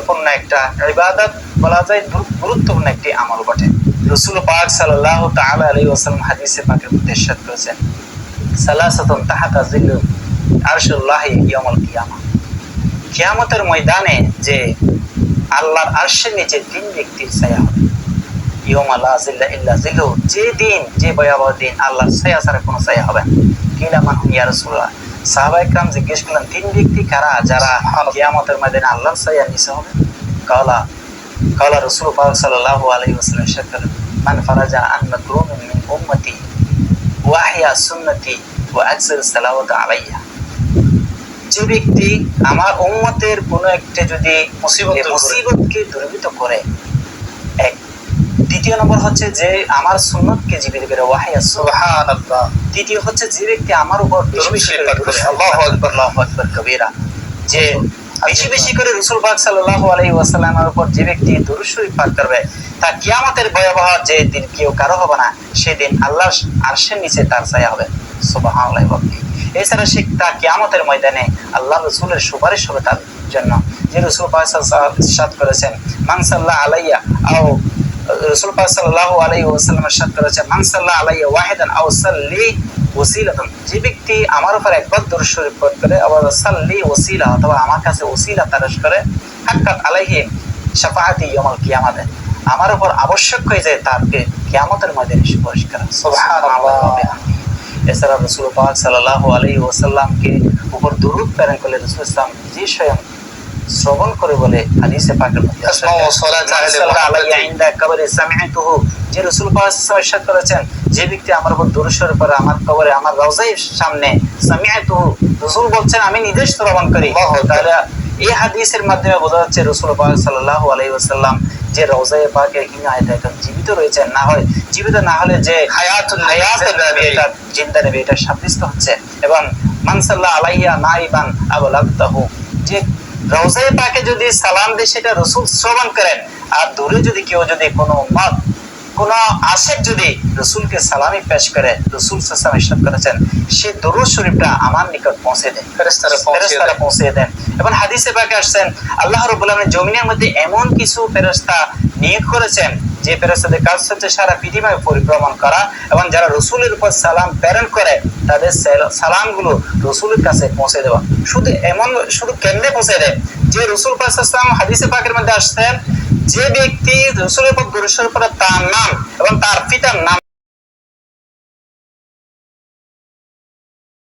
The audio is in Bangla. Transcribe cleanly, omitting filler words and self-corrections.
গুরুত্বপূর্ণ একটা ইবাদত বলা যায়, গুরুত্বপূর্ণ একটি আমল বটে। রাসূল পাক সাল্লাল্লাহু তাআলা আলাইহি ওয়াসাল্লাম হাদিসে পাকের মধ্যে ইরশাদ করেছেন, সালাসাতুন তাহাতা জিল্লু আরশুল্লাহি ইয়াউমুল কিয়ামা। কিয়ামতের ময়দানে যে আল্লাহর আরশের নিচে তিন ব্যক্তির ছায়া হবে। ইয়াউমা লা জিল্লা ইল্লা জিল্লু, যে দিন, যে ভয়াবহ দিন আল্লাহর ছায়া ছাড়া কোনো ছায়া হবে না। কিলা মান হুম ইয়া রাসূলুল্লাহ, সাহাবায়ে কেরাম জিজ্ঞেস করলেন, তিন ব্যক্তি কারা যারা কিয়ামতের ময়দানে আল্লাহর ছায়ার নিচে হবে? কালা রাসূল পাক সাল্লাল্লাহু আলাইহি ওয়াসাল্লাম ইরশাদ করেন, মান ফারাজা আন মাকরুমিন মিন উম্মতি ওয়া আহইয়া সুন্নতি ওয়া আকসার সালাওয়াত আলাইহা। যে ব্যক্তি আমার উম্মতের কোনো একটা যদি মুসিবতকে দূরীভূত করে, এক। দ্বিতীয় নম্বর হচ্ছে যে আমার সুন্নতকে জীবিত করে, ওয়াহিয়া সুবহানাল্লাহ। তৃতীয় হচ্ছে যে ব্যক্তি আমার উপর বেশি বেশি করে, আল্লাহু আকবার, আল্লাহু আকবার কবীরা, যে বেশি বেশি করে রাসূল পাক সাল্লাল্লাহু আলাইহি ওয়াসাল্লামের উপর যে ব্যক্তি দরুদ শরীফ পাঠ করবে, তা কিয়ামতের ভয়াবহ যে দিন কেউ কারো হবে না, সেদিন আল্লাহর আরশের নিচে তার ছায়া হবে। সুবহানাল্লাহ। এছাড়া সে তা কিয়ামতের ময়দানে আল্লাহ রাসূলের সুপারিশ হবে তার জন্য। যে রাসূল পাক সাল্লাল্লাহু আলাইহি ওয়াসাল্লাম ইরশাদ করেছেন, মান সাল্লা আলাইয়া আও, রাসূল পাক সাল্লাল্লাহু আলাইহি ওয়াসাল্লাম ইরশাদ করেছেন, মান সাল্লা আলাইয়া ওয়াহিদান আও সাল্লি ওসিলাতান, যে ব্যক্তি আমার উপর একবার দরুদ শরীফ পাঠ করে, আবার সাল্লি ওসিলা, অথবা আমার কাছে ওসিলা তারাশ করে, হাক্কাত আলাইহি শাফাআতি ইয়াউমুল কিয়ামাতে, আমার উপর আবশ্যক হয়ে যায় তারকে কিয়ামতের ময়দানে সুপারিশ করা। সুবহানাল্লাহ। এছাড়া রাসূল পাক সাল্লাল্লাহু আলাইহি ওয়াসাল্লামকে উপর দরুদ প্রেরণ করলে রাসূল ইসলাম যে স্বয়ং শ্রবণ করে বলে হাদিসে পাকের মধ্যে, যে রাসূল পাক ইরশাদ করেছেন, যে ব্যক্তি আমার উপর দরুদ শরীফ পড়ে আমার কবরে, আমার রওজার সামনে, সামিআতুহু, রাসূল বলছেন আমি নিজে শ্রবণ করি। তাহলে এই হাদিসের মাধ্যমে বোঝা যাচ্ছে রাসূল পাক সাল্লাল্লাহু আলাইহি ওয়াসাল্লাম যে রওজায়ে পাকে ইনায়াত এখন জীবিত রয়েছেন, না হয় জীবিত না হলে যে হায়াতুল নবী, এটা জিন্দা নবী, এটা সাব্যস্ত হচ্ছে। এবং মান সাল্লা আলাইয়া নাইবান আবলাগতাহু, যে রওজায়ে পাকে যদি সালাম দেয় সেটা রাসূল শ্রবণ করেন, আর দূরে যদি কেউ যদি কোনো উম্মত, কোন আশিক যদি রাসূলকে সালামি পেশ করে, রাসূল সাল্লাল্লাহু আলাইহি ওয়াসাল্লাম ইরশাদ করেছেন, সে দরুদ শরীফটা আমার নিকট পৌঁছে দেন, ফেরেশতারা পৌঁছে দেন। এবং হাদিসে পাকে আসছেন, আল্লাহ রাব্বুল আলামিন জমিনের মধ্যে এমন কিছু ফেরেশতা নিয়োগ করেছেন, যে ফেরেশতাদের কাজ হচ্ছে সারা পৃথিবী পরিভ্রমণ করা, এবং যারা রাসূলের উপর সালাম প্রেরণ করে তাদের সালামগুলো রাসূলের কাছে পৌঁছে দেওয়া। শুধু কেমনে পৌঁছে দেয়, যে রাসূল পাক সাল্লাল্লাহু আলাইহি ওয়াসাল্লাম হাদিসে পাকের মধ্যে আসছেন, যে ব্যক্তি রাসূলের উপর দরুদ শরীফ পড়ে তার নাম এবং তার পিতার নাম